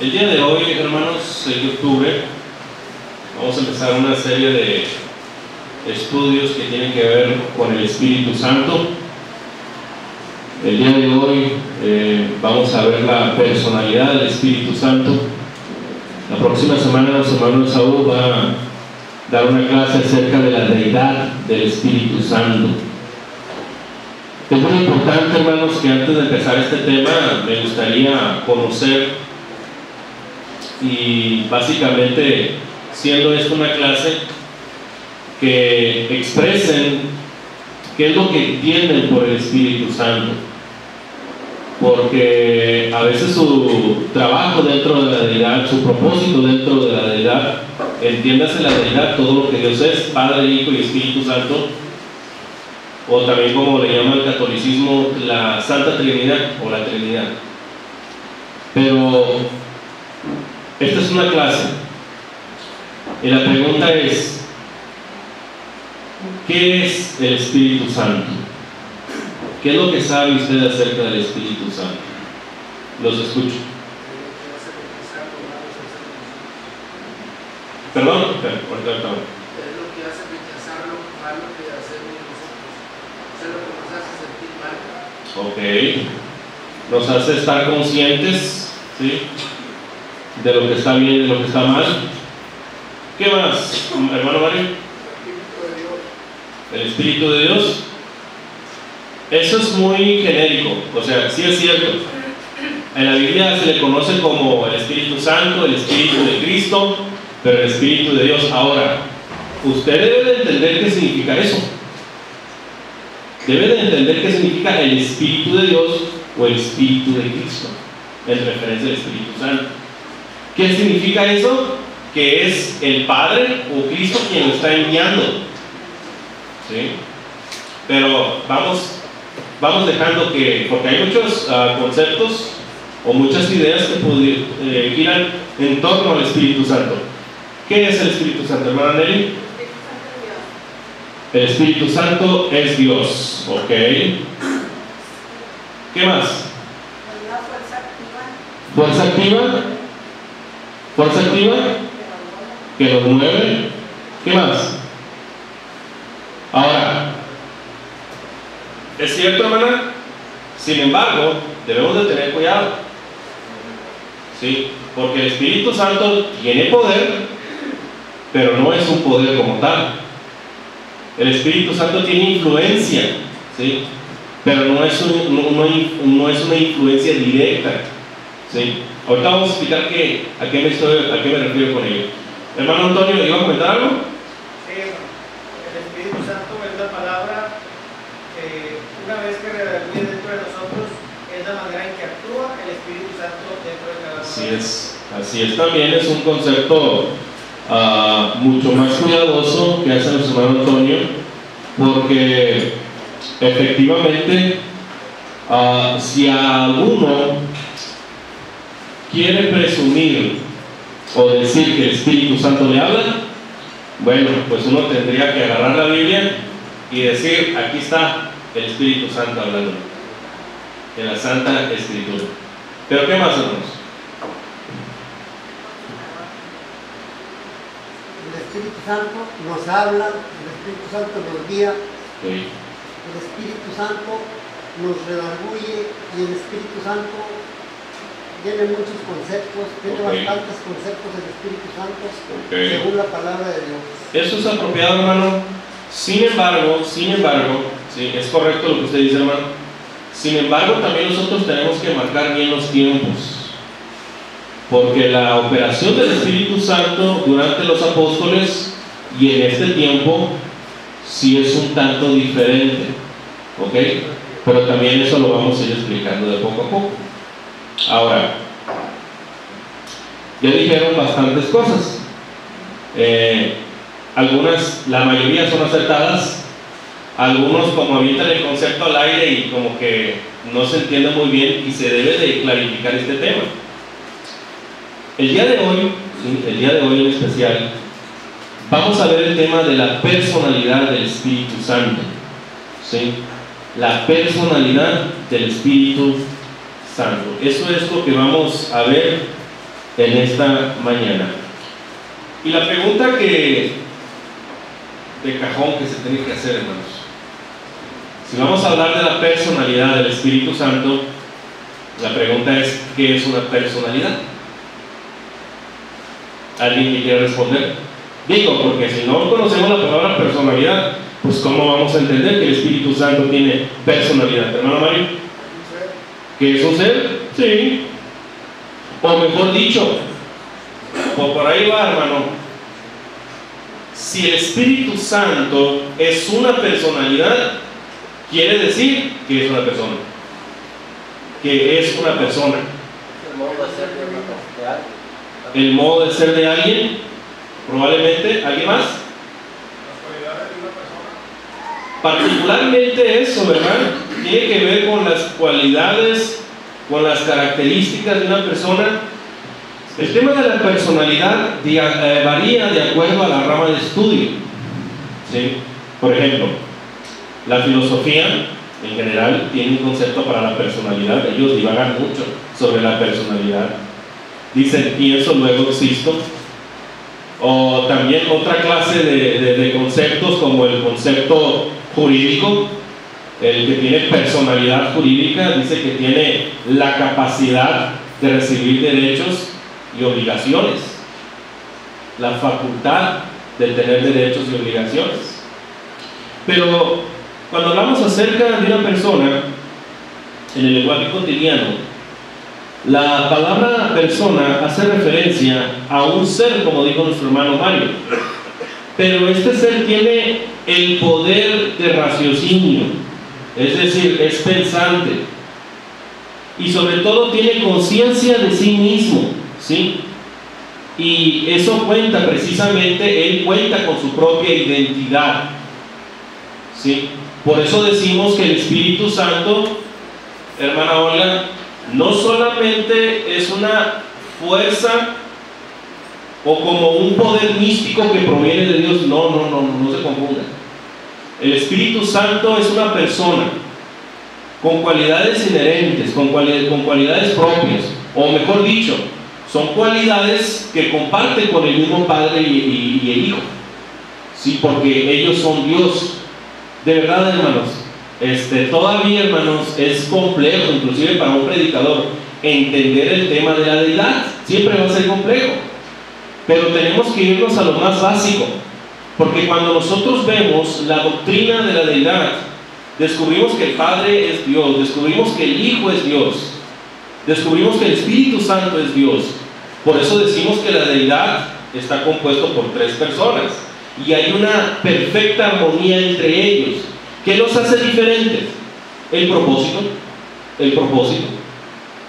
El día de hoy, hermanos, 6 de octubre, vamos a empezar una serie de estudios que tienen que ver con el Espíritu Santo. El día de hoy vamos a ver la personalidad del Espíritu Santo. La próxima semana nuestro hermano Saúl va a dar una clase acerca de la deidad del Espíritu Santo. Es muy importante, hermanos, que antes de empezar este tema me gustaría conocer, y básicamente siendo esto una clase, que expresen qué es lo que entienden por el Espíritu Santo, porque a veces su trabajo dentro de la deidad, su propósito dentro de la deidad, entiéndase la deidad, todo lo que Dios es, Padre, Hijo y Espíritu Santo, o también como le llama el catolicismo, la Santa Trinidad o la Trinidad. Pero esta es una clase y la pregunta es: ¿qué es el Espíritu Santo? ¿Qué es lo que sabe usted acerca del Espíritu Santo? Los escucho. ¿Perdón? Es lo que hace rechazar lo malo que hacemos nosotros. Es lo que nos hace sentir mal. Ok. Nos hace estar conscientes, ¿sí?, de lo que está bien y de lo que está mal. ¿Qué más, hermano Mario? El Espíritu de Dios. Eso es muy genérico, o sea, sí es cierto. En la Biblia se le conoce como el Espíritu Santo, el Espíritu de Cristo, pero el Espíritu de Dios. Ahora, usted debe de entender qué significa eso. Debe de entender qué significa el Espíritu de Dios o el Espíritu de Cristo, en referencia al Espíritu Santo. ¿Qué significa eso? Que es el Padre o Cristo quien lo está enviando, ¿sí? Pero vamos dejando que, porque hay muchos conceptos o muchas ideas que giran en torno al Espíritu Santo. ¿Qué es el Espíritu Santo, hermana Nelly? El Espíritu Santo es Dios, ¿ok? ¿Qué más? Fuerza activa. Fuerza activa que nos mueve. ¿Qué más? Ahora, es cierto, hermana, sin embargo, debemos de tener cuidado, ¿sí? Porque el Espíritu Santo tiene poder, pero no es un poder como tal. El Espíritu Santo tiene influencia, ¿sí?, pero no es una influencia directa, ¿sí? Ahorita vamos a explicar a qué me refiero con ello. Hermano Antonio, ¿iba a comentar algo? Sí, el Espíritu Santo es la palabra que una vez que redarguye dentro de nosotros es la manera en que actúa el Espíritu Santo dentro de cada uno. Así es, también es un concepto mucho más cuidadoso que hace nuestro hermano Antonio, porque efectivamente si alguno quiere presumir o decir que el Espíritu Santo le habla, bueno, pues uno tendría que agarrar la Biblia y decir: aquí está el Espíritu Santo hablando en la Santa Escritura. Pero ¿qué más, hermanos? El Espíritu Santo nos habla, el Espíritu Santo nos guía, Sí. el Espíritu Santo nos redarguye y el Espíritu Santo tiene muchos conceptos, tiene bastantes conceptos del Espíritu Santo, según la palabra de Dios. Eso es apropiado, hermano. Sin embargo, sí, es correcto lo que usted dice, hermano. Sin embargo, también nosotros tenemos que marcar bien los tiempos, porque la operación del Espíritu Santo durante los apóstoles y en este tiempo sí es un tanto diferente, ¿ok? Pero también eso lo vamos a ir explicando de poco a poco. Ahora, ya dijeron bastantes cosas, algunas, la mayoría son acertadas, algunos como avientan el concepto al aire y como que no se entiende muy bien y se debe de clarificar este tema. El día de hoy en especial, vamos a ver el tema de la personalidad del Espíritu Santo, ¿sí? La personalidad del Espíritu Santo. Eso es lo que vamos a ver en esta mañana. Y la pregunta de cajón que se tiene que hacer, hermanos, si vamos a hablar de la personalidad del Espíritu Santo, la pregunta es: ¿qué es una personalidad? ¿Alguien que quiera responder? Digo, porque si no conocemos la palabra personalidad, pues ¿cómo vamos a entender que el Espíritu Santo tiene personalidad? Hermano Mario, ¿qué es un ser? Sí. O mejor dicho, por ahí va, hermano, si el Espíritu Santo es una personalidad, quiere decir que es una persona. Que es una persona. El modo de ser de alguien. El modo de ser de alguien, probablemente. ¿Alguien más? Las cualidades de una persona. Particularmente eso, ¿verdad? Tiene que ver con las cualidades, con las características de una persona. El tema de la personalidad varía de acuerdo a la rama de estudio, ¿sí? Por ejemplo, la filosofía en general tiene un concepto para la personalidad. Ellos divagan mucho sobre la personalidad. Dicen: pienso, luego existo. O también otra clase de conceptos, como el concepto jurídico. El que tiene personalidad jurídica dice que tiene la capacidad de recibir derechos y obligaciones, la facultad de tener derechos y obligaciones. Pero cuando hablamos acerca de una persona en el lenguaje cotidiano, la palabra persona hace referencia a un ser, como dijo nuestro hermano Mario, pero este ser tiene el poder de raciocinio, es decir, es pensante, y sobre todo tiene conciencia de sí mismo, ¿sí? Y eso cuenta precisamente, él cuenta con su propia identidad, ¿sí? Por eso decimos que el Espíritu Santo, hermana Olga, no solamente es una fuerza o como un poder místico que proviene de Dios. No se confunda. El Espíritu Santo es una persona con cualidades inherentes, con cualidades propias, o mejor dicho, son cualidades que comparten con el mismo Padre y el Hijo, sí, porque ellos son Dios. De verdad, hermanos, todavía, hermanos, es complejo, inclusive para un predicador, entender el tema de la deidad. Siempre va a ser complejo, pero tenemos que irnos a lo más básico, porque cuando nosotros vemos la doctrina de la deidad, descubrimos que el Padre es Dios, descubrimos que el Hijo es Dios, descubrimos que el Espíritu Santo es Dios. Por eso decimos que la deidad está compuesto por 3 personas y hay una perfecta armonía entre ellos. ¿Qué los hace diferentes? El propósito,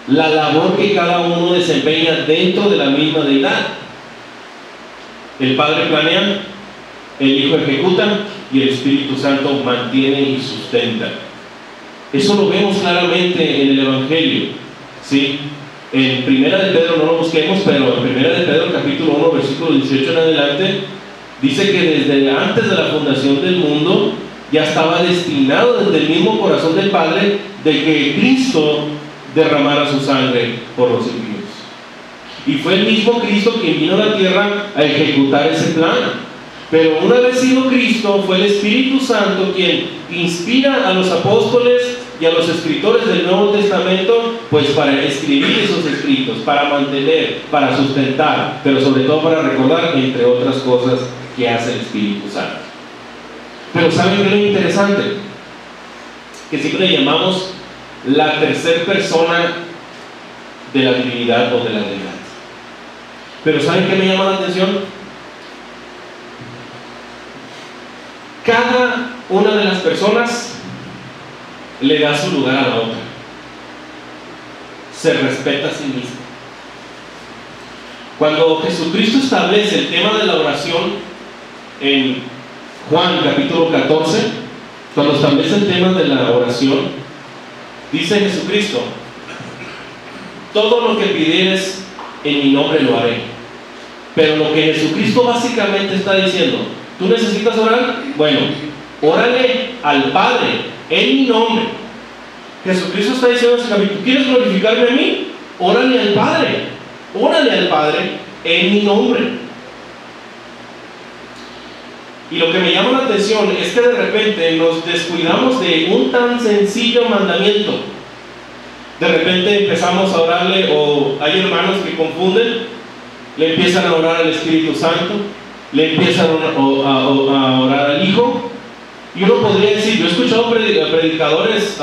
la labor que cada uno desempeña dentro de la misma deidad. El Padre planea, el Hijo ejecuta y el Espíritu Santo mantiene y sustenta. Eso lo vemos claramente en el Evangelio, ¿sí? En Primera de Pedro, no lo busquemos, pero en Primera de Pedro capítulo 1 versículo 18 en adelante dice que desde antes de la fundación del mundo ya estaba destinado desde el mismo corazón del Padre de que Cristo derramara su sangre por los impíos. Y fue el mismo Cristo quien vino a la tierra a ejecutar ese plan. Pero una vez sido Cristo, fue el Espíritu Santo quien inspira a los apóstoles y a los escritores del Nuevo Testamento, pues para escribir esos escritos, para mantener, para sustentar, pero sobre todo para recordar, entre otras cosas, que hace el Espíritu Santo. Pero ¿saben qué es lo interesante? Que siempre le llamamos la tercera persona de la divinidad o de la deidad. Pero ¿saben qué me llama la atención? Cada una de las personas le da su lugar a la otra, se respeta a sí mismo. Cuando Jesucristo establece el tema de la oración en Juan capítulo 14, cuando establece el tema de la oración, dice Jesucristo: todo lo que pidieres en mi nombre lo haré. Pero lo que Jesucristo básicamente está diciendo: ¿tú necesitas orar? Bueno, órale al Padre en mi nombre. Jesucristo está diciendo en ese capítulo: ¿quieres glorificarme a mí? Órale al Padre. órale al Padre en mi nombre. Y lo que me llama la atención es que de repente nos descuidamos de un tan sencillo mandamiento. De repente empezamos a orarle, o hay hermanos que confunden, le empiezan a orar al Espíritu Santo, le empiezan a orar al Hijo. Y uno podría decir, yo he escuchado predicadores,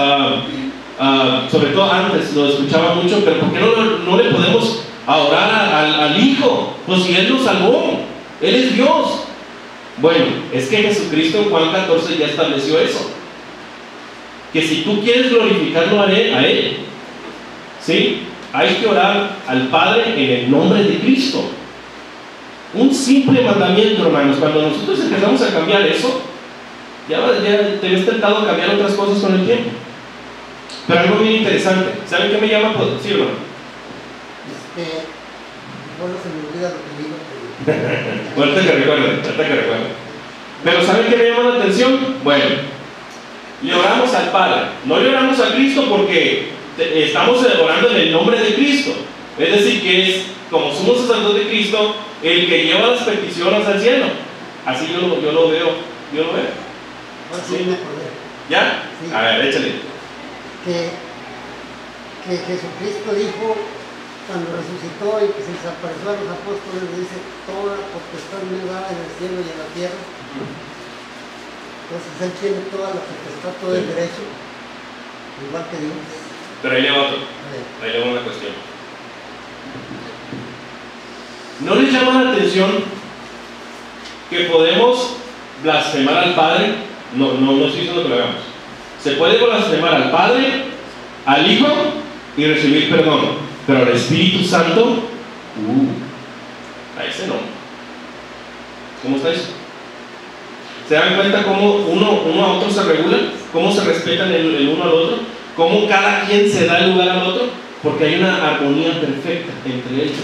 sobre todo antes lo escuchaba mucho, pero ¿por qué no le podemos orar al Hijo? Pues si Él nos salvó, Él es Dios. Bueno, es que Jesucristo en Juan 14 ya estableció eso, que si tú quieres glorificarlo a Él, ¿sí? Hay que orar al Padre en el nombre de Cristo. Un simple mandamiento, hermanos. Cuando nosotros empezamos a cambiar eso, ya te ves tentado a cambiar otras cosas con el tiempo. Pero algo bien interesante, ¿saben qué me llama? Sí, hermano. Bueno, se me olvida lo que digo. Ahorita que recuerdo. Pero ¿saben qué me llama la atención? Bueno, le oramos al Padre, no le oramos a Cristo porque estamos orando en el nombre de Cristo. Es decir, que es como sumo sacerdote de Cristo el que lleva las peticiones al cielo. Así yo lo veo. Sí, me acordé. ¿Ya? Sí. A ver, échale. Que Jesucristo dijo, cuando resucitó y que se les apareció a los apóstoles, dice: toda potestad me da en el cielo y en la tierra. Entonces Él tiene toda la potestad, todo el derecho, igual que Dios. Pero ahí le va otro. Ahí le va una cuestión. ¿No les llama la atención que podemos blasfemar al Padre? No estoy diciendo que lo hagamos. Se puede blasfemar al Padre, al Hijo y recibir perdón. Pero al Espíritu Santo, a ese no. ¿Cómo está eso? ¿Se dan cuenta cómo uno a otro se regula? ¿Cómo se respetan el uno al otro? ¿Cómo cada quien se da el lugar al otro? Porque hay una armonía perfecta entre ellos.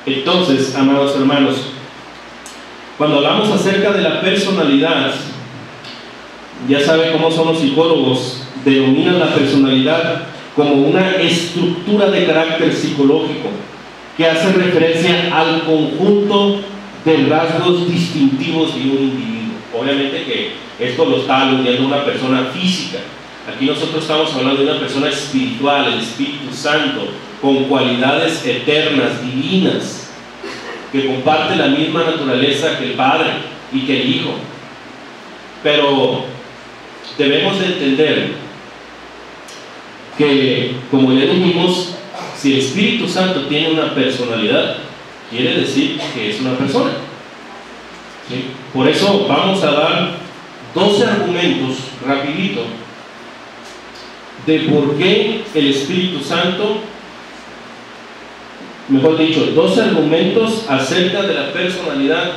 Entonces, amados hermanos, cuando hablamos acerca de la personalidad, ya saben cómo son los psicólogos, denominan la personalidad como una estructura de carácter psicológico que hace referencia al conjunto de rasgos distintivos de un individuo. Obviamente que esto lo está aludiendo a una persona física. Aquí nosotros estamos hablando de una persona espiritual, el Espíritu Santo, con cualidades eternas, divinas, que comparte la misma naturaleza que el Padre y que el Hijo. Pero debemos de entender que, como ya dijimos, si el Espíritu Santo tiene una personalidad, quiere decir que es una persona. ¿Sí? Por eso vamos a dar 12 argumentos rapidito de por qué el Espíritu Santo, mejor dicho, 12 argumentos acerca de la personalidad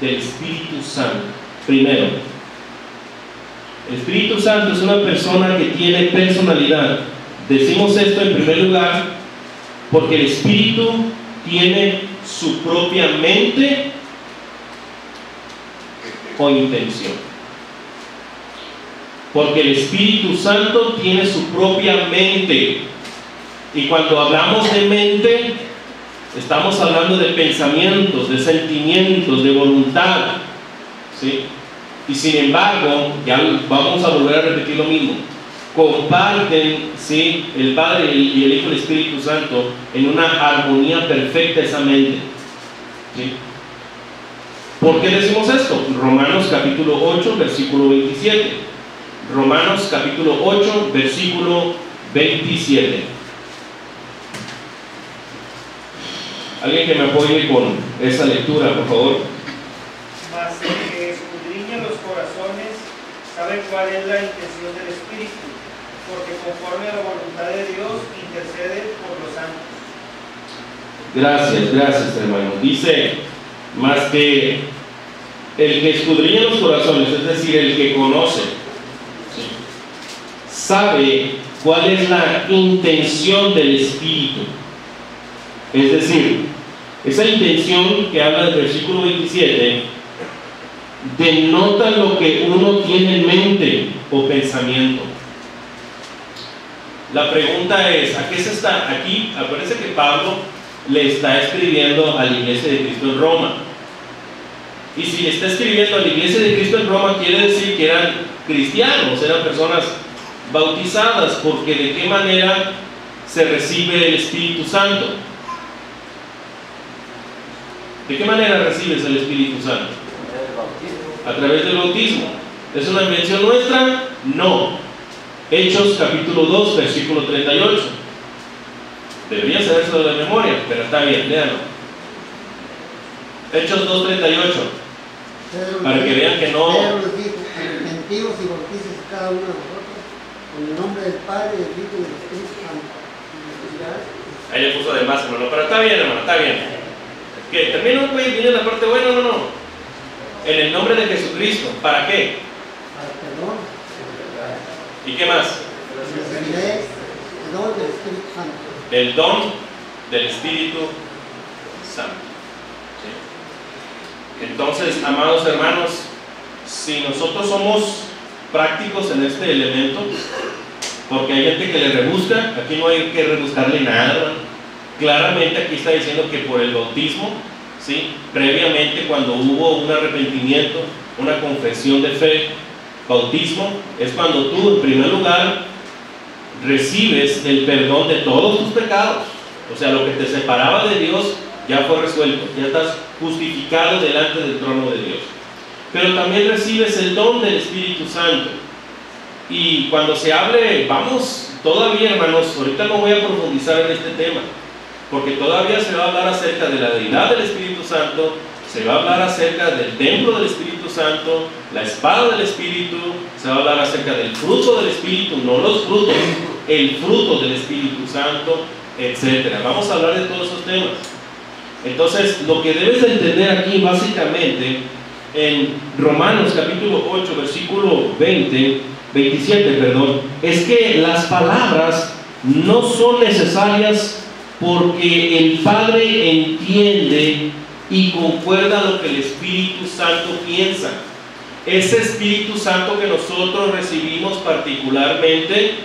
del Espíritu Santo. Primero, el Espíritu Santo es una persona que tiene personalidad. Decimos esto en primer lugar porque el Espíritu tiene su propia mente o intención. Porque el Espíritu Santo tiene su propia mente. Y cuando hablamos de mente, estamos hablando de pensamientos, de sentimientos, de voluntad, ¿sí? Y sin embargo, ya vamos a volver a repetir lo mismo, comparten, ¿sí?, el Padre y el Hijo y el Espíritu Santo en una armonía perfecta esa mente, ¿sí? ¿Por qué decimos esto? Romanos capítulo 8, versículo 27. Romanos capítulo 8, versículo 27. Alguien que me apoye con esa lectura, por favor. Mas el que escudriña los corazones sabe cuál es la intención del Espíritu, porque conforme a la voluntad de Dios intercede por los santos. Gracias, hermano. Dice, más que el que escudriña los corazones, es decir, el que conoce, ¿sí?, sabe cuál es la intención del Espíritu. Es decir, esa intención que habla del versículo 27 denota lo que uno tiene en mente o pensamiento. La pregunta es, ¿a qué se está? Aquí aparece que Pablo le está escribiendo a la iglesia de Cristo en Roma. Y si le está escribiendo a la iglesia de Cristo en Roma, quiere decir que eran cristianos, eran personas bautizadas, porque ¿de qué manera se recibe el Espíritu Santo? ¿De qué manera recibes el Espíritu Santo? A través del bautismo. ¿Es una invención nuestra? No. Hechos capítulo 2, versículo 38. Debería saberse de memoria, pero está bien, léanlo. Hechos 2:38. Para que vean que no. Pedro les dijo: arrepentidos y bautícense cada uno de vosotros en el nombre del Padre, del Hijo y del Espíritu Santo. Ahí le puso de más, hermano, pero está bien, hermano, está bien. ¿Qué? ¿Termino? ¿Viene la parte buena? No. En el nombre de Jesucristo. ¿Para qué? Para perdón. ¿Y qué más? El don del Espíritu Santo. El don del Espíritu Santo. ¿Sí? Entonces, amados hermanos, si nosotros somos prácticos en este elemento, porque hay gente que le rebusca, aquí no hay que rebuscarle nada, hermano. Claramente aquí está diciendo que por el bautismo, ¿sí? Previamente, cuando hubo un arrepentimiento, una confesión de fe, bautismo es cuando tú en primer lugar recibes el perdón de todos tus pecados. O sea, lo que te separaba de Dios ya fue resuelto, ya estás justificado delante del trono de Dios. Pero también recibes el don del Espíritu Santo. Y cuando se hable, vamos, todavía hermanos, ahorita no voy a profundizar en este tema, porque todavía se va a hablar acerca de la deidad del Espíritu Santo, se va a hablar acerca del templo del Espíritu Santo, la espada del Espíritu, se va a hablar acerca del fruto del Espíritu, no los frutos, el fruto del Espíritu Santo, etc. Vamos a hablar de todos esos temas. Entonces, lo que debes de entender aquí básicamente en Romanos capítulo 8, versículo 27, es que las palabras no son necesarias porque el Padre entiende y concuerda lo que el Espíritu Santo piensa. Ese Espíritu Santo que nosotros recibimos particularmente,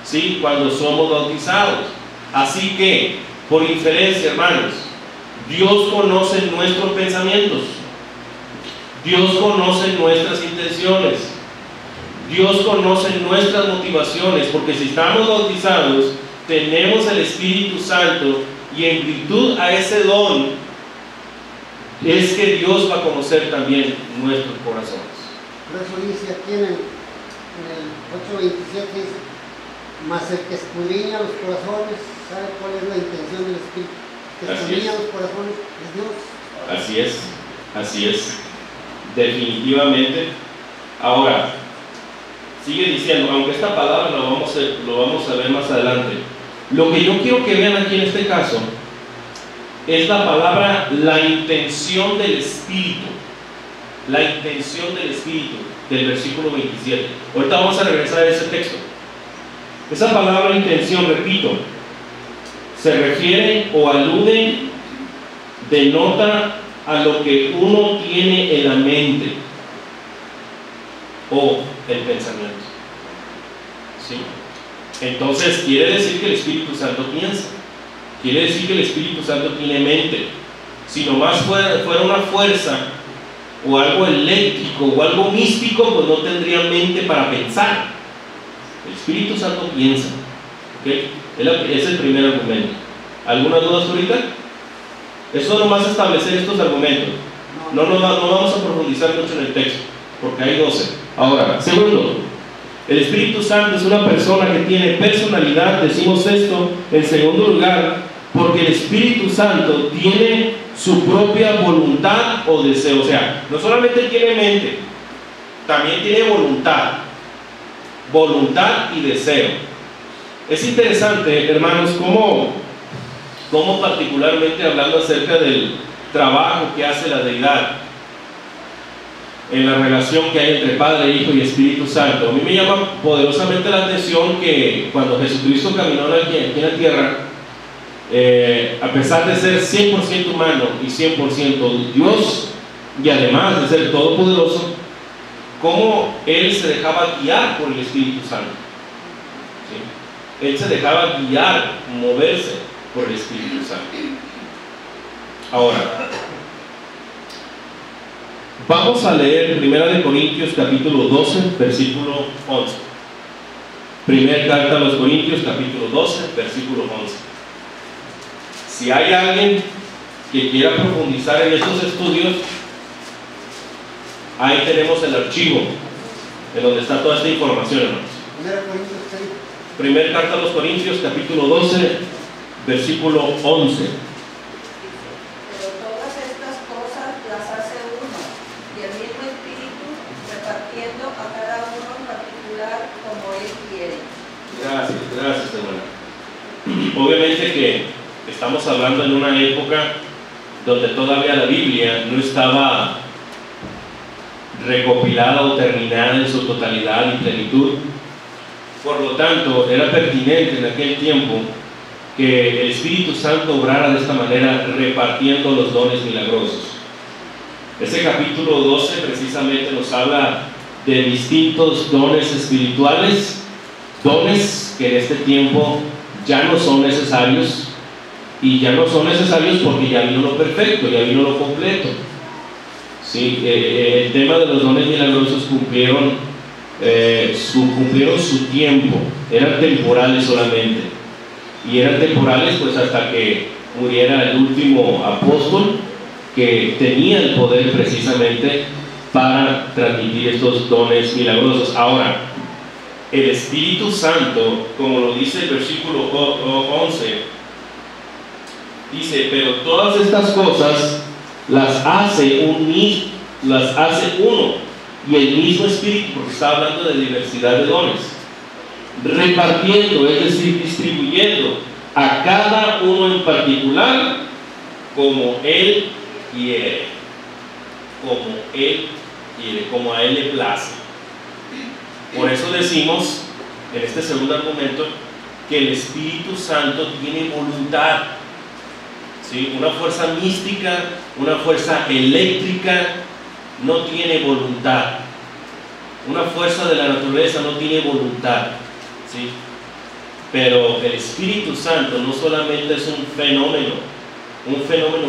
¿sí?, cuando somos bautizados. Así que, por inferencia, hermanos, Dios conoce nuestros pensamientos, Dios conoce nuestras intenciones, Dios conoce nuestras motivaciones, porque si estamos bautizados, tenemos el Espíritu Santo, y en virtud a ese don es que Dios va a conocer también nuestros corazones. Por eso dice aquí en el 8:27, dice: mas el que escudriña los corazones sabe cuál es la intención del Espíritu. El que escudriña los corazones es Dios. Así es, definitivamente. Ahora, sigue diciendo, aunque esta palabra lo vamos a ver más adelante. Lo que yo quiero que vean aquí en este caso es la palabra, la intención del Espíritu. La intención del Espíritu, del versículo 27. Ahorita vamos a regresar a ese texto. Esa palabra intención, repito, se refiere o alude, denota a lo que uno tiene en la mente o el pensamiento. ¿Sí? Entonces quiere decir que el Espíritu Santo piensa, quiere decir que el Espíritu Santo tiene mente. Si nomás fuera una fuerza o algo eléctrico o algo místico, pues no tendría mente para pensar. El Espíritu Santo piensa, ¿okay? Es el primer argumento. ¿Alguna duda ahorita? Eso nomás establecer estos argumentos. No vamos a profundizar mucho en el texto, porque hay 12. Ahora, segundo, el Espíritu Santo es una persona que tiene personalidad. Decimos esto en segundo lugar porque el Espíritu Santo tiene su propia voluntad o deseo. O sea, no solamente tiene mente, también tiene voluntad y deseo. Es interesante, hermanos, cómo particularmente hablando acerca del trabajo que hace la deidad en la relación que hay entre Padre, Hijo y Espíritu Santo. A mí me llama poderosamente la atención que cuando Jesucristo caminó aquí en la tierra, a pesar de ser 100% humano y 100% Dios, y además de ser todopoderoso, cómo Él se dejaba guiar por el Espíritu Santo. ¿Sí? él se dejaba guiar, moverse por el Espíritu Santo. Ahora, vamos a leer 1 Corintios capítulo 12, versículo 11. Primera carta a los Corintios capítulo 12, versículo 11. Si hay alguien que quiera profundizar en estos estudios, ahí tenemos el archivo en donde está toda esta información, hermanos. Primera carta a los Corintios capítulo 12, versículo 11. Pero todas estas cosas las hace uno, y el mismo Espíritu repartiendo a cada uno en particular como Él quiere. Gracias, hermana. Obviamente que estamos hablando en una época donde todavía la Biblia no estaba recopilada o terminada en su totalidad y plenitud. Por lo tanto, era pertinente en aquel tiempo que el Espíritu Santo obrara de esta manera, repartiendo los dones milagrosos. Ese capítulo 12 precisamente nos habla de distintos dones espirituales, dones que en este tiempo ya no son necesarios, y ya no son necesarios porque ya vino lo perfecto, ya vino lo completo. Sí, el tema de los dones milagrosos cumplieron su tiempo, eran temporales solamente, y eran temporales pues hasta que muriera el último apóstol que tenía el poder precisamente para transmitir estos dones milagrosos. Ahora, el Espíritu Santo, como lo dice el versículo 11, dice: pero todas estas cosas las hace uno, y el mismo Espíritu, porque está hablando de diversidad de dones, repartiendo, es decir, distribuyendo a cada uno en particular como Él quiere, como a Él le place. Por eso decimos en este segundo argumento que el Espíritu Santo tiene voluntad. ¿Sí? Una fuerza mística, una fuerza eléctrica no tiene voluntad. Una fuerza de la naturaleza no tiene voluntad. ¿Sí? Pero el Espíritu Santo no solamente es un fenómeno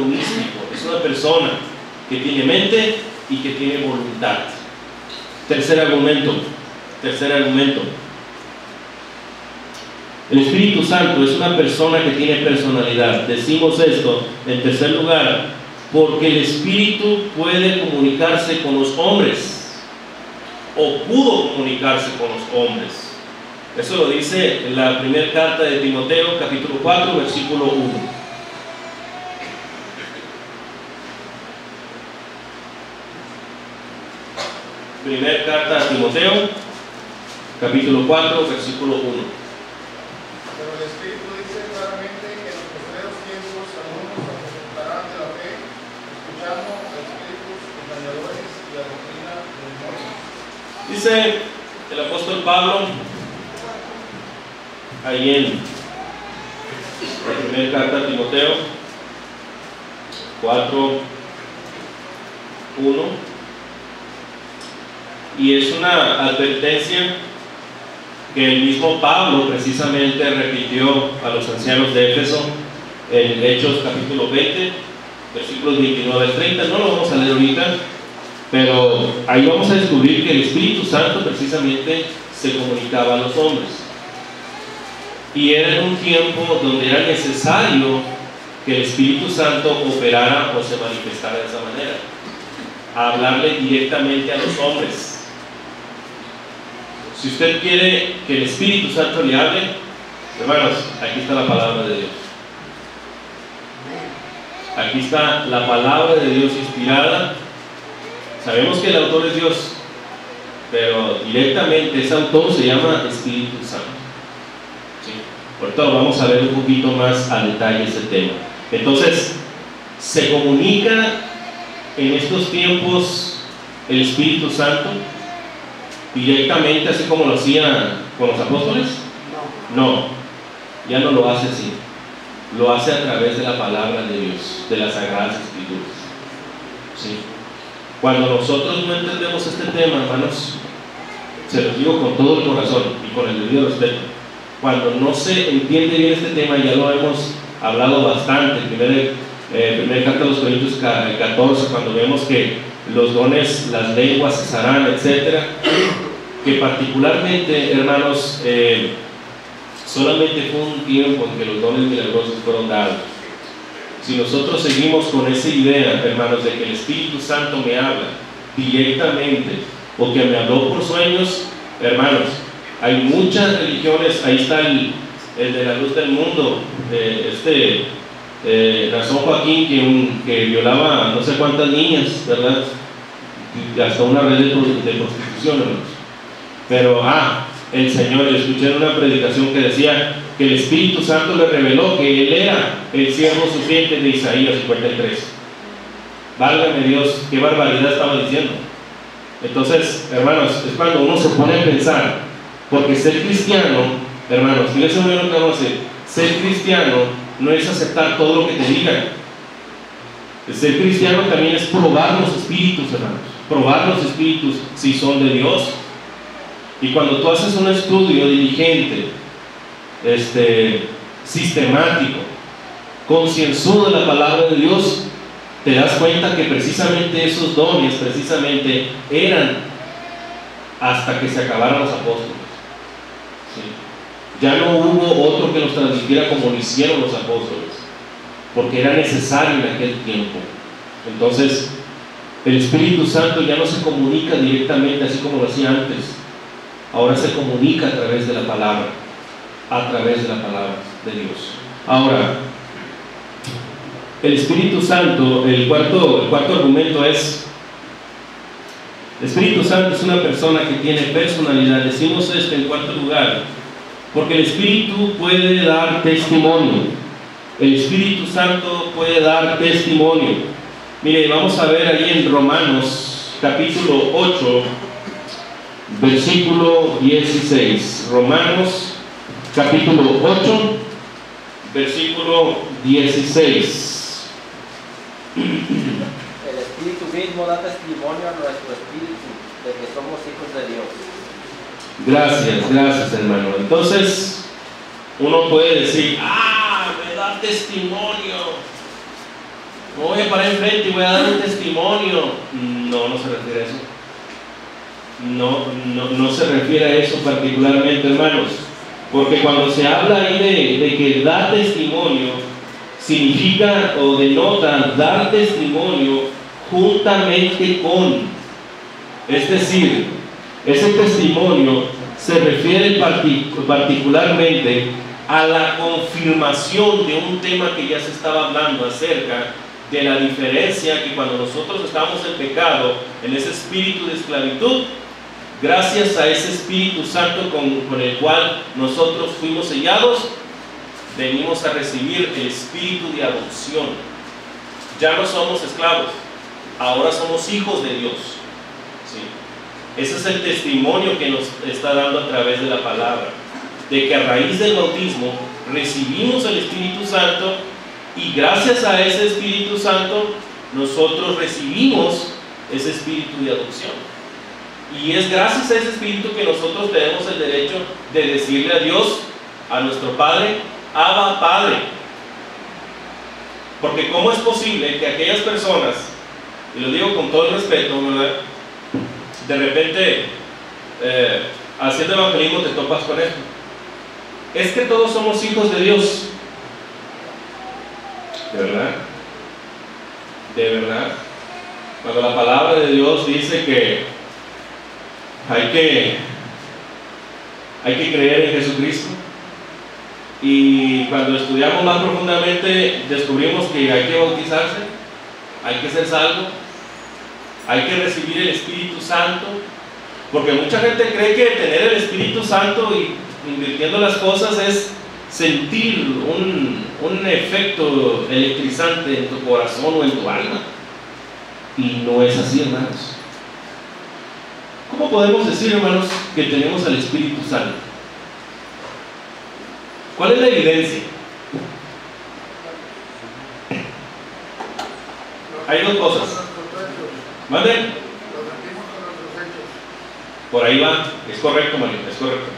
místico, es una persona que tiene mente y que tiene voluntad. Tercer argumento. El Espíritu Santo es una persona que tiene personalidad. Decimos esto en tercer lugar porque el Espíritu puede comunicarse con los hombres, o pudo comunicarse con los hombres. Eso lo dice en la primera carta de Timoteo, capítulo 4, versículo 1. Primera carta a Timoteo, capítulo 4, versículo 1. Pero el Espíritu dice claramente que en los postreros tiempos algunos apostatarán de la fe, escuchando a espíritus engañadores y a doctrina de demonios. Dice el apóstol Pablo ahí en la primera carta a Timoteo 4, 1, y es una advertencia que el mismo Pablo precisamente repitió a los ancianos de Éfeso en Hechos capítulo 20, versículos 29 al 30. No lo vamos a leer ahorita, pero ahí vamos a descubrir que el Espíritu Santo precisamente se comunicaba a los hombres, y era en un tiempo donde era necesario que el Espíritu Santo operara o se manifestara de esa manera, a hablarle directamente a los hombres. Si usted quiere que el Espíritu Santo le hable, hermanos, aquí está la palabra de Dios. Aquí está la palabra de Dios inspirada. Sabemos que el autor es Dios, pero directamente ese autor se llama Espíritu Santo. ¿Sí? Ahorita vamos a ver un poquito más a detalle ese tema. Entonces, ¿se comunica en estos tiempos el Espíritu Santo directamente, así como lo hacía con los apóstoles? No, ya no lo hace así. Lo hace a través de la palabra de Dios, de las Sagradas Escrituras. ¿Sí? Cuando nosotros no entendemos este tema, hermanos, se los digo con todo el corazón y con el debido respeto, cuando no se entiende bien este tema, ya lo hemos hablado bastante, primer carta de los Corintios 14, cuando vemos que los dones, las lenguas cesarán, etc., que particularmente, hermanos, solamente fue un tiempo en que los dones milagrosos fueron dados. Si nosotros seguimos con esa idea, hermanos, de que el Espíritu Santo me habla directamente o que me habló por sueños, hermanos, hay muchas religiones. Ahí está el de la luz del mundo, Nazón Joaquín, que violaba no sé cuántas niñas, ¿verdad? Hasta una red de prostitución, hermanos. Pero el Señor, yo escuché en una predicación que decía que el Espíritu Santo le reveló que Él era el siervo sufriente de Isaías 53. Válgame Dios, qué barbaridad estaba diciendo. Entonces, hermanos, es cuando uno se pone a pensar, porque ser cristiano, hermanos, fíjense muy bien lo que vamos a decir, ser cristiano no es aceptar todo lo que te digan. Ser cristiano también es probar los espíritus, hermanos, probar los espíritus si son de Dios. Y cuando tú haces un estudio diligente, sistemático, concienzudo de la palabra de Dios, te das cuenta que precisamente esos dones eran hasta que se acabaron los apóstoles. ¿Sí? Ya no hubo otro que los transmitiera como lo hicieron los apóstoles, porque era necesario en aquel tiempo. Entonces, el Espíritu Santo ya no se comunica directamente así como lo hacía antes. Ahora se comunica a través de la palabra de Dios. Ahora, el Espíritu Santo, el cuarto argumento es: el Espíritu Santo es una persona que tiene personalidad. Decimos esto en cuarto lugar, porque el Espíritu puede dar testimonio. El Espíritu Santo puede dar testimonio. Mire, vamos a ver ahí en Romanos capítulo 8, versículo 16. Romanos capítulo 8, versículo 16. El Espíritu mismo da testimonio a nuestro espíritu de que somos hijos de Dios. Gracias, hermano. Entonces, uno puede decir: me da testimonio. Me voy a parar enfrente y voy a dar un testimonio. No se refiere a eso. No se refiere a eso particularmente, hermanos. Porque cuando se habla ahí de que da testimonio, significa o denota dar testimonio juntamente con. Es decir, ese testimonio se refiere particularmente a la confirmación de un tema que ya se estaba hablando acerca de la diferencia que cuando nosotros estábamos en pecado, en ese espíritu de esclavitud, gracias a ese Espíritu Santo con el cual nosotros fuimos sellados, venimos a recibir el espíritu de adopción. Ya no somos esclavos, ahora somos hijos de Dios. ¿Sí? Ese es el testimonio que nos está dando a través de la palabra, de que a raíz del bautismo recibimos el Espíritu Santo, y gracias a ese Espíritu Santo nosotros recibimos ese espíritu de adopción. Y es gracias a ese espíritu que nosotros tenemos el derecho de decirle a Dios, a nuestro Padre: Abba, Padre. Porque ¿cómo es posible que aquellas personas, y lo digo con todo el respeto, ¿verdad?, de repente haciendo evangelismo te topas con esto? Es que todos somos hijos de Dios. ¿De verdad? ¿De verdad? Cuando la palabra de Dios dice que hay que creer en Jesucristo, y cuando estudiamos más profundamente descubrimos que hay que bautizarse, hay que ser salvo, hay que recibir el Espíritu Santo, porque mucha gente cree que tener el Espíritu Santo y invirtiendo las cosas es sentir un efecto electrizante en tu corazón o en tu alma, y no es así, hermanos. ¿Cómo podemos decir, hermanos, que tenemos al Espíritu Santo? ¿Cuál es la evidencia? Hay dos cosas. ¿Mande? Por ahí va, es correcto, Mario, es correcto.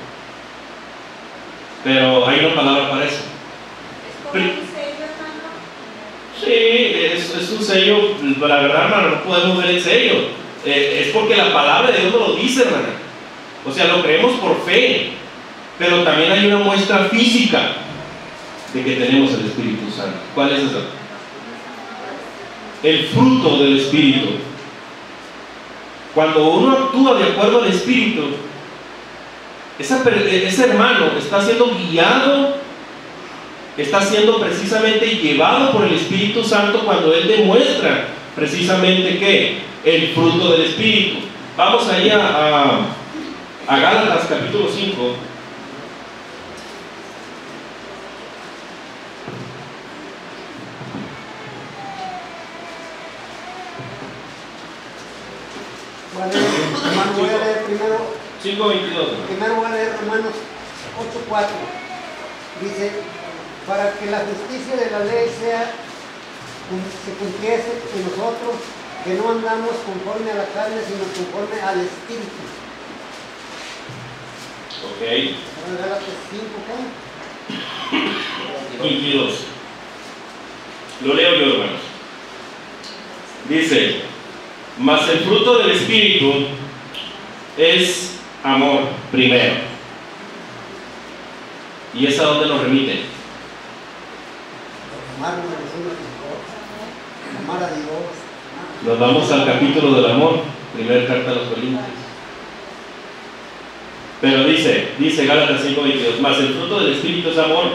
pero hay una palabra para eso. ¿Es como un sello, hermano? Sí, es un sello. La verdad, hermano, no podemos ver el sello. Es porque la palabra de Dios nos lo dice, hermana. O sea, lo creemos por fe, pero también hay una muestra física de que tenemos el Espíritu Santo. ¿Cuál es esa? El fruto del Espíritu. Cuando uno actúa de acuerdo al Espíritu, ese hermano está siendo guiado, está siendo precisamente llevado por el Espíritu Santo cuando él demuestra precisamente que el fruto del Espíritu. Vamos ahí a Gálatas capítulo 5. Hermano, voy a leer primero. 5:22. Primero voy a leer Romanos 8:4. Dice: para que la justicia de la ley se cumpliese en nosotros, que no andamos conforme a la carne, sino conforme al Espíritu. Ok. Ahora Gálatas 5, ¿qué? 22. Lo leo yo, hermanos. Dice: mas el fruto del Espíritu es amor primero. ¿Y es a dónde nos remite? Amar a Dios. Nos vamos al capítulo del amor, primera carta a los Corintios. Pero dice Gálatas 5:22, mas el fruto del Espíritu es amor.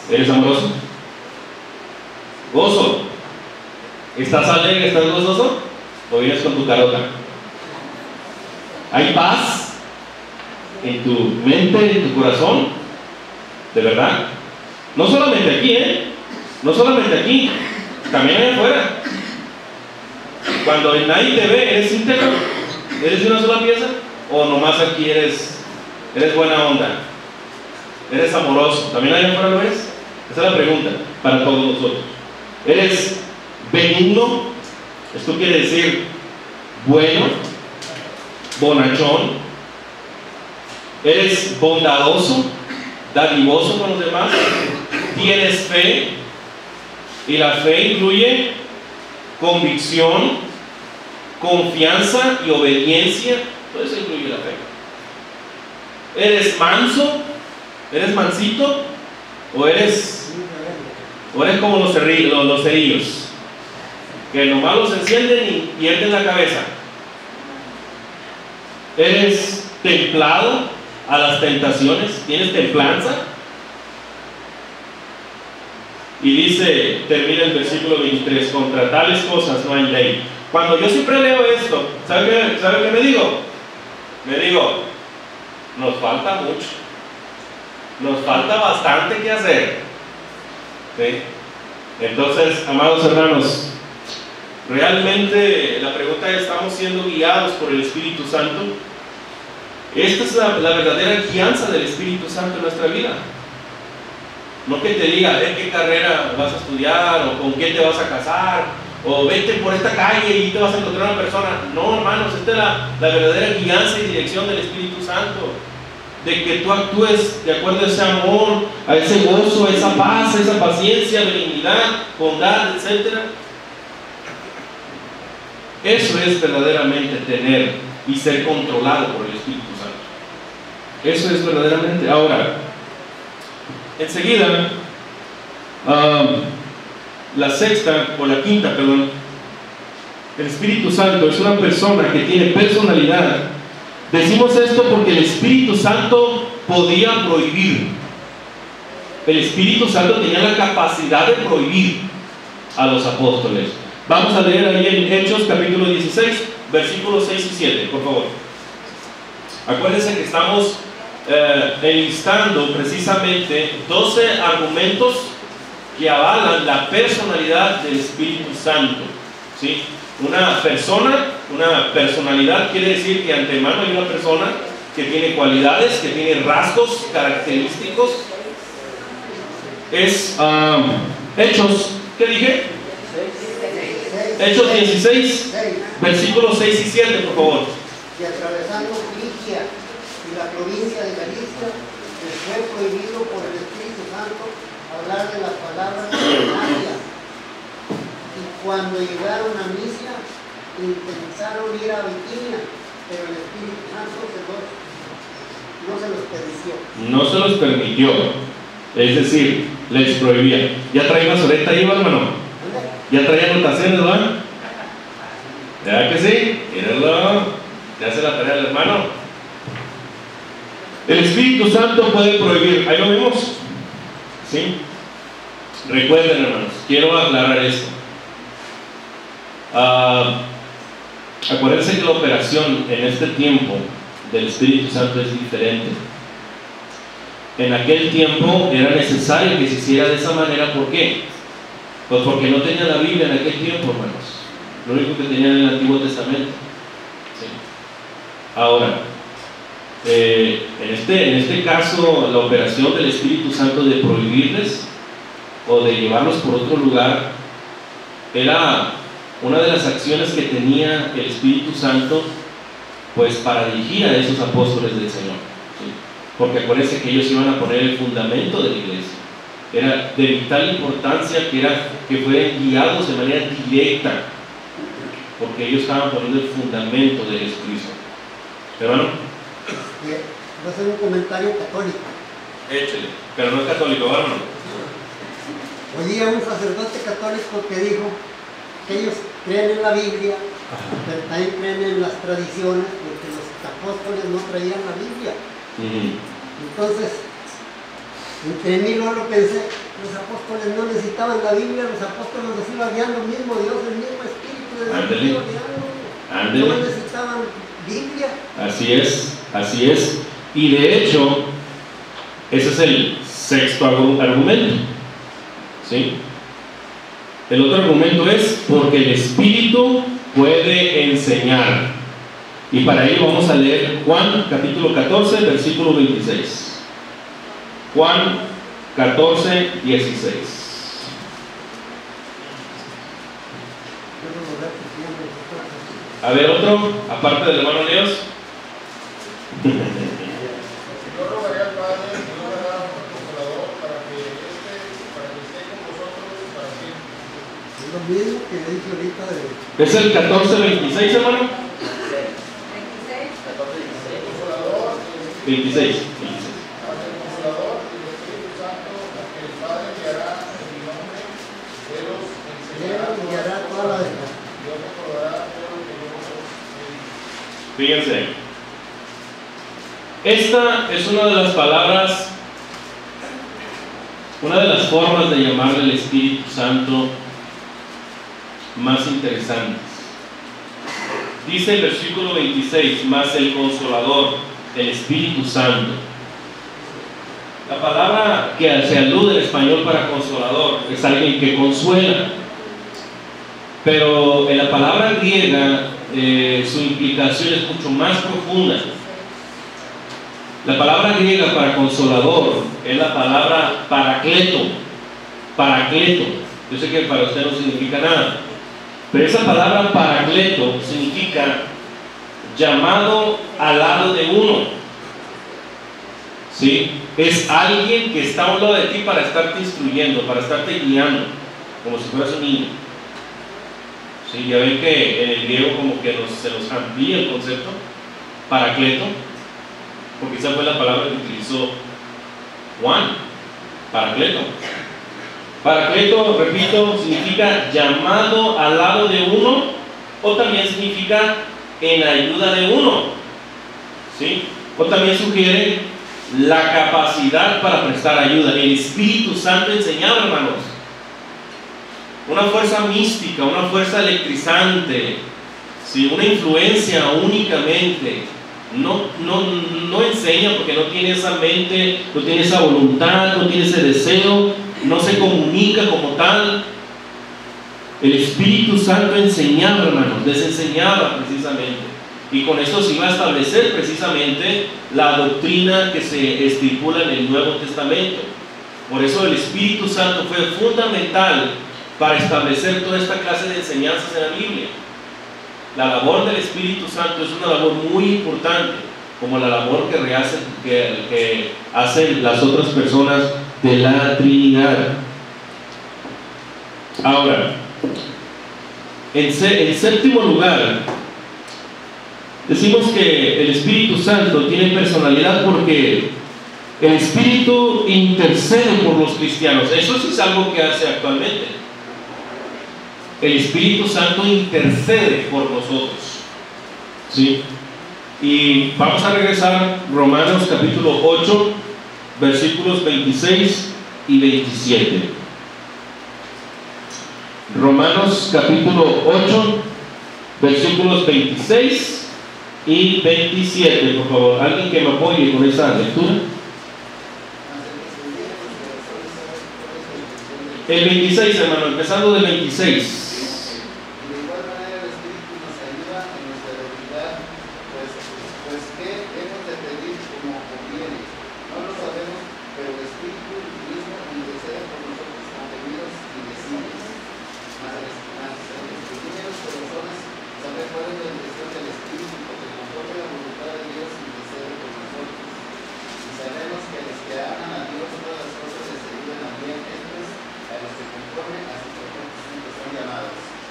¿Eres amoroso? Gozo. ¿Estás alegre? ¿Estás gozoso? ¿O vienes con tu carota? ¿Hay paz en tu mente, en tu corazón? ¿De verdad? No solamente aquí, no solamente aquí, también allá afuera. Cuando nadie te ve, ¿eres íntegro? ¿Eres de una sola pieza? ¿O nomás aquí eres buena onda? ¿Eres amoroso? ¿También allá afuera lo eres? Esa es la pregunta para todos nosotros. ¿Eres benigno? Esto quiere decir bueno, bonachón. ¿Eres bondadoso, dadivoso con los demás? ¿Tienes fe? Y la fe incluye convicción, confianza y obediencia. Todo eso incluye la fe. ¿Eres manso? ¿Eres mansito? ¿O eres como los cerillos? Que nomás los encienden y pierden la cabeza. ¿Eres templado a las tentaciones? ¿Tienes templanza? Y dice, termina el versículo 23, contra tales cosas no hay ley. Cuando yo siempre leo esto, ¿sabe qué me digo? Me digo, nos falta mucho. Nos falta bastante que hacer. ¿Sí? Entonces, amados hermanos, realmente la pregunta es, ¿estamos siendo guiados por el Espíritu Santo? Esta es la verdadera guianza del Espíritu Santo en nuestra vida. No que te diga, qué carrera vas a estudiar, o con quién te vas a casar, o vete por esta calle y te vas a encontrar una persona. No, hermanos, esta es la verdadera guianza y dirección del Espíritu Santo. De que tú actúes de acuerdo a ese amor, a ese gozo, a esa paz, a esa paciencia, benignidad, bondad, etc. Eso es verdaderamente tener y ser controlado por el Espíritu Santo. Eso es verdaderamente. Ahora, enseguida, la quinta, el Espíritu Santo es una persona que tiene personalidad. Decimos esto porque el Espíritu Santo podía prohibir. El Espíritu Santo tenía la capacidad de prohibir a los apóstoles. Vamos a leer ahí en Hechos capítulo 16, versículos 6 y 7, por favor. Acuérdense que estamos enlistando precisamente 12 argumentos que avalan la personalidad del Espíritu Santo. ¿Sí? Una personalidad quiere decir que antemano hay una persona que tiene cualidades, que tiene rasgos característicos. Es Hechos, ¿qué dije? Hechos 16, versículos 6 y 7, por favor. Y atravesando Frigia y la provincia de Galicia, les fue prohibido por el Espíritu Santo hablar de las palabras ordinarias. Y cuando llegaron a Misia, intentaron ir a Bitinia, pero el Espíritu Santo no se los permitió. No se los permitió, es decir, les prohibía. ¿Ya traía una soleta ahí, hermano? ¿Ya traía anotaciones, ¿verdad? ¿Ya que sí? Mírenlo, ya hace la tarea el hermano. El Espíritu Santo puede prohibir, ahí lo vemos, ¿sí? Recuerden, hermanos, quiero aclarar esto. Acuérdense que la operación en este tiempo del Espíritu Santo es diferente. En aquel tiempo era necesario que se hiciera de esa manera. ¿Por qué? Pues porque no tenían la Biblia en aquel tiempo, hermanos. Lo único que tenían en el Antiguo Testamento. ¿Sí? Ahora, en este caso, la operación del Espíritu Santo de prohibirles o de llevarlos por otro lugar era una de las acciones que tenía el Espíritu Santo, pues para dirigir a esos apóstoles del Señor, ¿sí? Porque acuérdense que ellos iban a poner el fundamento de la iglesia. Era de vital importancia que fueran guiados de manera directa, porque ellos estaban poniendo el fundamento de Jesucristo. Hermano, voy a hacer un comentario católico. Échale, pero no es católico, hermano. Oí a un sacerdote católico que dijo que ellos creen en la Biblia, pero también creen en las tradiciones, porque los apóstoles no traían la Biblia. Entonces, entre mí no lo pensé, los apóstoles no necesitaban la Biblia, los apóstoles los iba guiando el mismo Dios, el mismo Espíritu de Dios los iba guiando. No necesitaban Biblia. Así es. Y de hecho, ese es el sexto argumento, ¿sí? El otro argumento es porque el Espíritu puede enseñar. Y para ello vamos a leer Juan capítulo 14, versículo 26. Juan 14, 16. A ver, otro, aparte del hermano Dios. Yo rogaré al Padre y no me dará un consolador para que esté con vosotros para siempre. Es lo mismo que le dije ahorita de... ¿Es el 14, 26, hermano? 26. Fíjense, esta es una de las palabras, una de las formas de llamarle al Espíritu Santo más interesantes. Dice el versículo 26, más el Consolador, el Espíritu Santo. La palabra que se alude en español para consolador es alguien que consuela, pero en la palabra griega su implicación es mucho más profunda. La palabra griega para consolador es la palabra paracleto. Yo sé que para usted no significa nada, pero esa palabra paracleto significa llamado al lado de uno, ¿sí? Es alguien que está a un lado de ti para estarte instruyendo, para estarte guiando, como si fueras un niño. Sí, ya ven que en el griego como que se nos amplía el concepto, paracleto, porque esa fue la palabra que utilizó Juan, paracleto. Paracleto, repito, significa llamado al lado de uno, o también significa en ayuda de uno, ¿sí? O también sugiere la capacidad para prestar ayuda. El Espíritu Santo enseñaba, hermanos, una fuerza mística, una fuerza electrizante, ¿sí? Una influencia únicamente. No enseña porque no tiene esa mente, no tiene esa voluntad, no tiene ese deseo, no se comunica como tal. El Espíritu Santo enseñaba, hermanos, les enseñaba precisamente, y con esto se iba a establecer precisamente la doctrina que se estipula en el Nuevo Testamento. Por eso el Espíritu Santo fue fundamental para establecer toda esta clase de enseñanzas en la Biblia. La labor del Espíritu Santo es una labor muy importante, como la labor que hacen las otras personas de la Trinidad. Ahora, en séptimo lugar, decimos que el Espíritu Santo tiene personalidad porque el Espíritu intercede por los cristianos. Eso sí es algo que hace actualmente. El Espíritu Santo intercede por nosotros, ¿sí? Y vamos a regresar Romanos capítulo 8, versículos 26 y 27. Romanos capítulo 8, versículos 26 y 27, por favor. Alguien que me apoye con esa lectura. El 26, hermano, empezando del 26.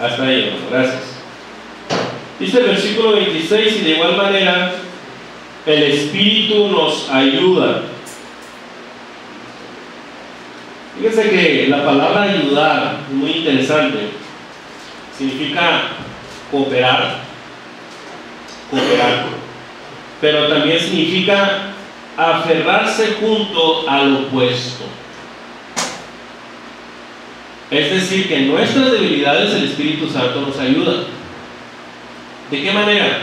Hasta ahí, hermano, gracias. Dice el versículo 26, y de igual manera el Espíritu nos ayuda. Fíjense que la palabra ayudar es muy interesante. Significa cooperar, pero también significa aferrarse junto al opuesto. Es decir, que en nuestras debilidades el Espíritu Santo nos ayuda. ¿De qué manera?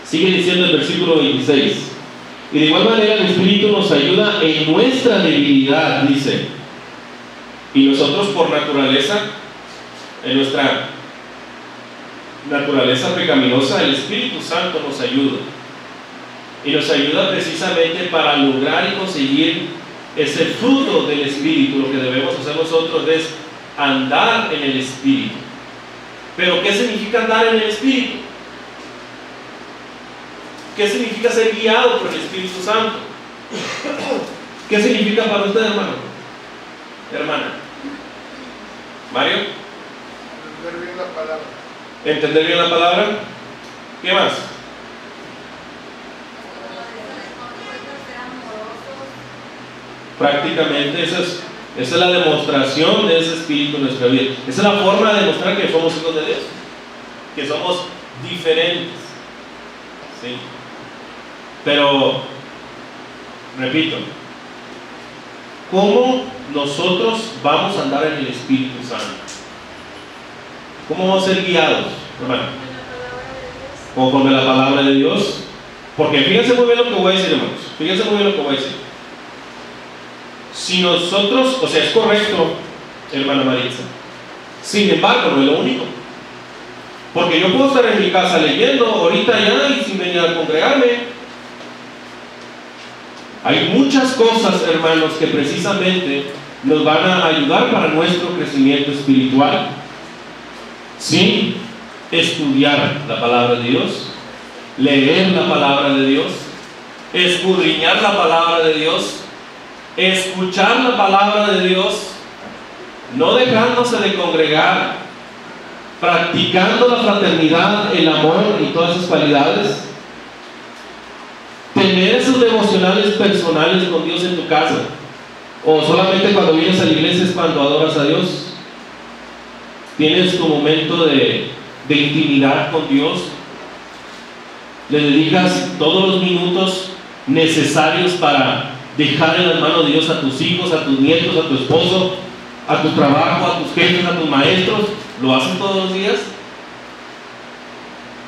Sigue diciendo el versículo 26. Y de igual manera el Espíritu nos ayuda en nuestra debilidad, dice. Y nosotros por naturaleza, en nuestra naturaleza pecaminosa, el Espíritu Santo nos ayuda. Y nos ayuda precisamente para lograr y conseguir ese fruto del Espíritu. Lo que debemos hacer nosotros es andar en el Espíritu. ¿Pero qué significa andar en el Espíritu? ¿Qué significa ser guiado por el Espíritu Santo? ¿Qué significa para usted, hermano? Hermana. Mario. Entender bien la palabra. ¿Entender bien la palabra? ¿Qué más? Prácticamente esa es la demostración de ese Espíritu en nuestra vida. Esa es la forma de demostrar que somos hijos de Dios, que somos diferentes, ¿sí? Pero, repito, ¿cómo nosotros vamos a andar en el Espíritu Santo? ¿Cómo vamos a ser guiados, hermano? Conforme a la palabra de Dios. Porque fíjense muy bien lo que voy a decir, hermanos. Fíjense muy bien lo que voy a decir. Si nosotros, o sea, es correcto, hermana Maritza. Sin embargo, no es lo único. Porque yo puedo estar en mi casa leyendo ahorita ya y sin venir a congregarme. Hay muchas cosas, hermanos, que precisamente nos van a ayudar para nuestro crecimiento espiritual. Sí, estudiar la palabra de Dios, leer la palabra de Dios, escudriñar la palabra de Dios, escuchar la palabra de Dios, no dejándose de congregar, practicando la fraternidad, el amor y todas esas cualidades, tener esos devocionales personales con Dios en tu casa, o solamente cuando vienes a la iglesia es cuando adoras a Dios. Tienes tu momento de intimidad con Dios, le dedicas todos los minutos necesarios para dejar en las manos de Dios a tus hijos, a tus nietos, a tu esposo, a tu trabajo, a tus jefes, a tus maestros. ¿Lo hacen todos los días?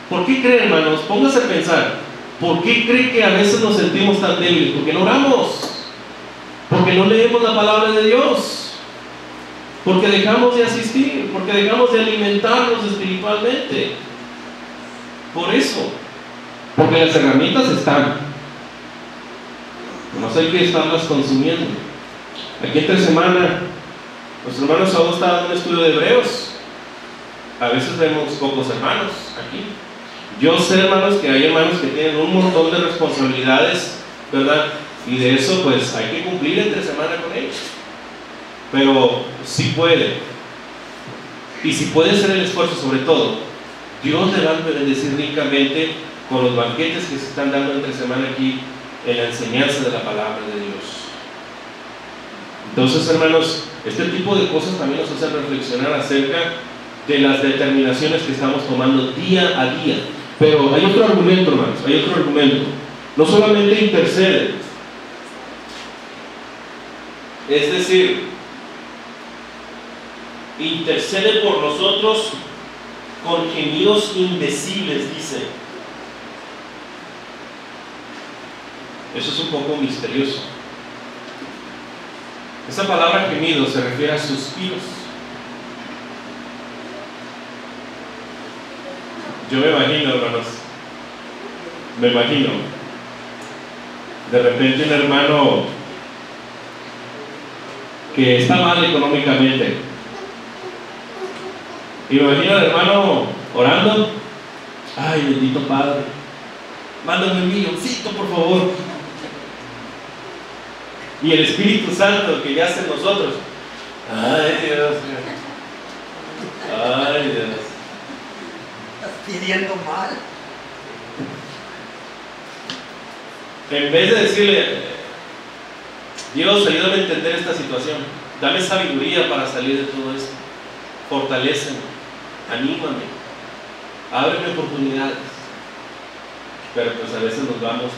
¿Por qué creen, hermanos? Póngase a pensar. ¿Por qué cree que a veces nos sentimos tan débiles? Porque no oramos, porque no leemos la palabra de Dios, porque dejamos de asistir, porque dejamos de alimentarnos espiritualmente. Por eso, porque las herramientas están, no hay que estarlas consumiendo. Aquí entre semana nuestro hermano Saúl está dando un estudio de Hebreos. A veces vemos pocos hermanos aquí. Yo sé, hermanos, que hay hermanos que tienen un montón de responsabilidades, ¿verdad? Y de eso pues hay que cumplir entre semana con ellos. Pero si puede, y si puede hacer el esfuerzo, sobre todo, Dios le va a bendecir ricamente con los banquetes que se están dando entre semana aquí en la enseñanza de la palabra de Dios. Entonces, hermanos, este tipo de cosas también nos hacen reflexionar acerca de las determinaciones que estamos tomando día a día. Pero hay otro argumento, hermanos, hay otro argumento. No solamente intercede, es decir, intercede por nosotros con gemidos indecibles, dice. Eso es un poco misterioso. Esa palabra gemido se refiere a suspiros. Yo me imagino, hermanos, de repente un hermano que está mal económicamente, y me imagino al hermano orando: ay, bendito Padre, mándame un milloncito, por favor. Y el Espíritu Santo que ya hace en nosotros: ay, Dios mío, ay, Dios, pidiendo mal. En vez de decirle: Dios, ayúdame a entender esta situación, dame sabiduría para salir de todo esto, fortaléceme, anímame, ábreme oportunidades. Pero pues a veces nos vamos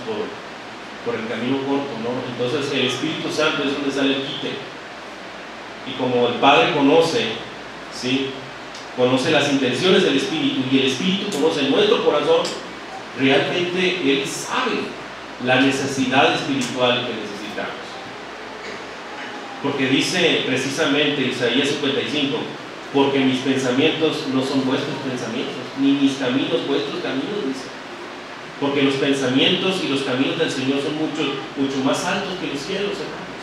por el camino corto, ¿no? Entonces el Espíritu Santo es donde sale el quite. Y como el Padre conoce, ¿sí?, conoce las intenciones del Espíritu, y el Espíritu conoce nuestro corazón, realmente Él sabe la necesidad espiritual que necesitamos. Porque dice precisamente Isaías 55: porque mis pensamientos no son vuestros pensamientos, ni mis caminos vuestros caminos, dice. Porque los pensamientos y los caminos del Señor son mucho más altos que los cielos, hermanos.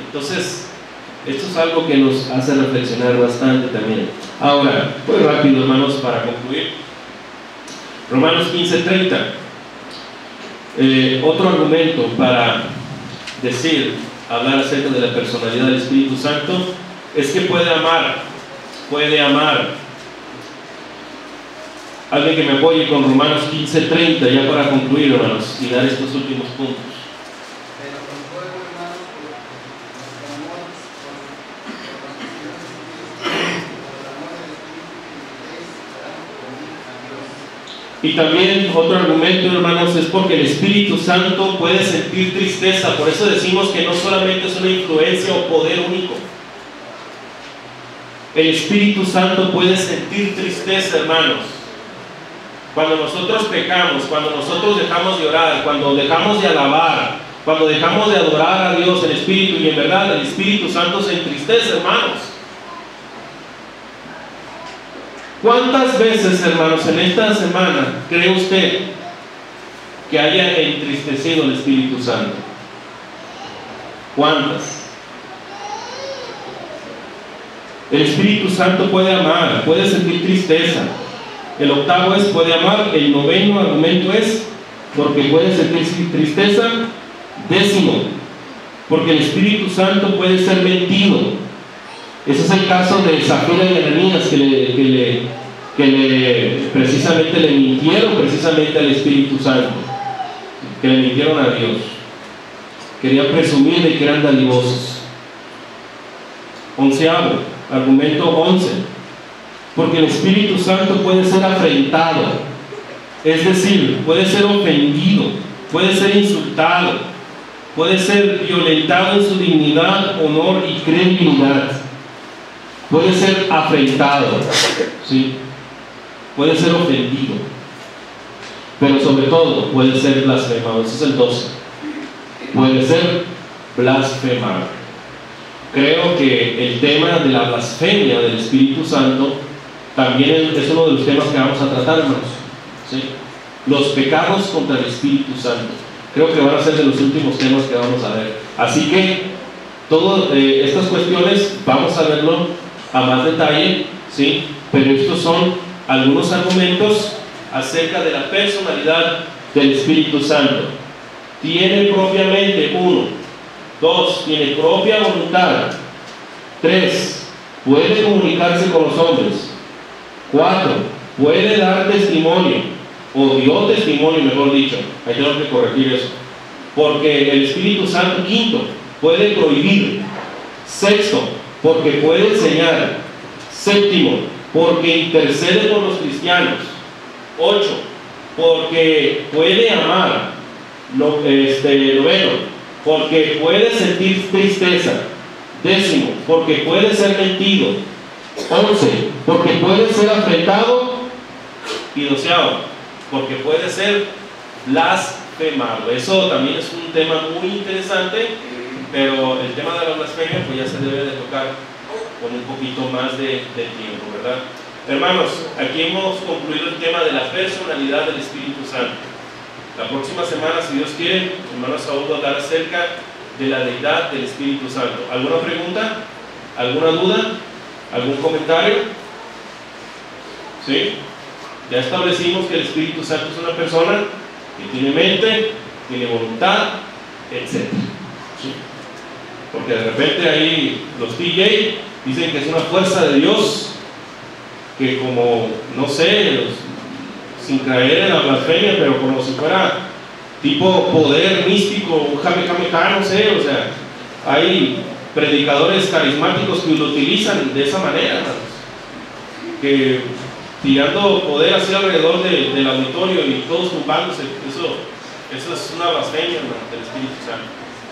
Entonces, esto es algo que nos hace reflexionar bastante también. Ahora, muy rápido, hermanos, para concluir. Romanos 15:30. Otro argumento para hablar acerca de la personalidad del Espíritu Santo es que puede amar. Alguien que me apoye con Romanos 15:30, ya para concluir, hermanos, y dar estos últimos puntos. Pero con fuego, hermanos, por amor, y también otro argumento, hermanos, es porque el Espíritu Santo puede sentir tristeza. Por eso decimos que no solamente es una influencia o poder único. El Espíritu Santo puede sentir tristeza, hermanos. Cuando nosotros pecamos, cuando nosotros dejamos de orar, cuando dejamos de alabar, cuando dejamos de adorar a Dios en espíritu y en verdad, el Espíritu Santo se entristece, hermanos. ¿Cuántas veces, hermanos, en esta semana cree usted que haya entristecido el Espíritu Santo? ¿Cuántas? El Espíritu Santo puede amar, puede sentir tristeza. El octavo es puede amar. El noveno argumento es porque puede sentir tristeza. Décimo, porque el Espíritu Santo puede ser mentido. Ese es el caso de Zafira y Ananías, que precisamente le mintieron precisamente al Espíritu Santo, que le mintieron a Dios. Querían presumir de que eran dadivosos. Onceavo, argumento 11, porque el Espíritu Santo puede ser afrentado, es decir, puede ser ofendido, puede ser insultado, puede ser violentado en su dignidad, honor y credibilidad. Puede ser afrentado, ¿sí? Puede ser ofendido, pero sobre todo puede ser blasfemado. Ese es el 12. Puede ser blasfemado. Creo que el tema de la blasfemia del Espíritu Santo también es uno de los temas que vamos a tratar, hermanos, ¿sí? Los pecados contra el Espíritu Santo. Creo que van a ser de los últimos temas que vamos a ver. Así que todas estas cuestiones vamos a verlo a más detalle, ¿sí? Pero estos son algunos argumentos acerca de la personalidad del Espíritu Santo. Tiene propiamente, 1. 2. Tiene propia voluntad. 3. Puede comunicarse con los hombres. 4. Puede dar testimonio, o dio testimonio, mejor dicho. Hay que corregir eso. Porque el Espíritu Santo, 5. Puede prohibir. 6. Porque puede enseñar. 7. Porque intercede por los cristianos. 8. Porque puede amar. 9. Porque puede sentir tristeza. 10. Porque puede ser mentido. 11. Porque puede ser afrentado. Y 12. Porque puede ser blasfemado. Eso también es un tema muy interesante, pero el tema de la blasfemia pues ya se debe de tocar con un poquito más de tiempo, ¿verdad? Hermanos, aquí hemos concluido el tema de la personalidad del Espíritu Santo. La próxima semana, si Dios quiere, hermano Saúl va a hablar acerca de la deidad del Espíritu Santo. ¿Alguna pregunta? ¿Alguna duda? ¿Algún comentario? ¿Sí? Ya establecimos que el Espíritu Santo es una persona que tiene mente, tiene voluntad, etc. ¿Sí? Porque de repente ahí los TJ dicen que es una fuerza de Dios que, como, no sé, sin caer en la blasfemia, pero como si fuera tipo poder místico, un jamejameja, no sé, o sea, hay predicadores carismáticos que lo utilizan de esa manera, hermanos, que tirando poder así alrededor del auditorio y todos tumbándose, eso es una blasfemia, hermano, del Espíritu Santo.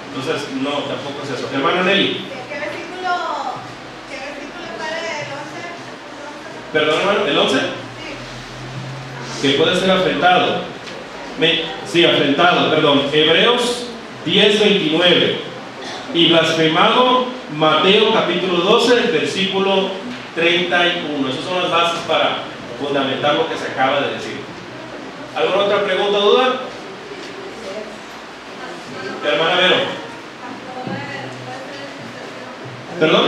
Entonces, no, tampoco es eso. Hermano Nelly. ¿Qué versículo para el 11? Perdón, hermano, ¿el 11? Sí. Que puede ser afrentado. Sí, afrentado, perdón. Hebreos 10:29. Y blasfemado, Mateo capítulo 12, versículo 31. Esas son las bases para fundamentar lo que se acaba de decir. ¿Alguna otra pregunta o duda? Hermana Vero. ¿Perdón?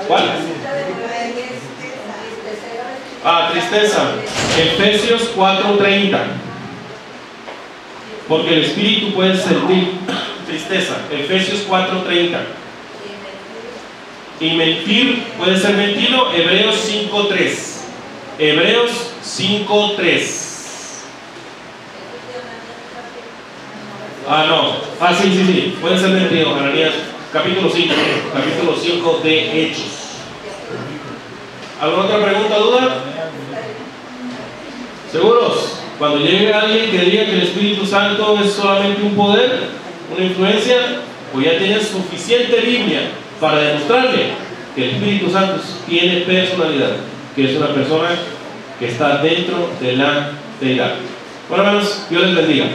¿Cuál? Tristeza. Efesios 4:30. Porque el Espíritu puede sentir tristeza. Efesios 4:30. Y mentir, puede ser mentido. Hebreos 5:3. Hebreos 5:3. No. Sí. Puede ser mentido. Ananías, capítulo 5. Capítulo 5 de Hechos. ¿Alguna otra pregunta, duda? ¿Seguros? Cuando llegue alguien que diga que el Espíritu Santo es solamente un poder, una influencia, pues ya tienes suficiente Biblia para demostrarle que el Espíritu Santo tiene personalidad, que es una persona que está dentro de la deidad. Bueno, hermanos, Dios les bendiga.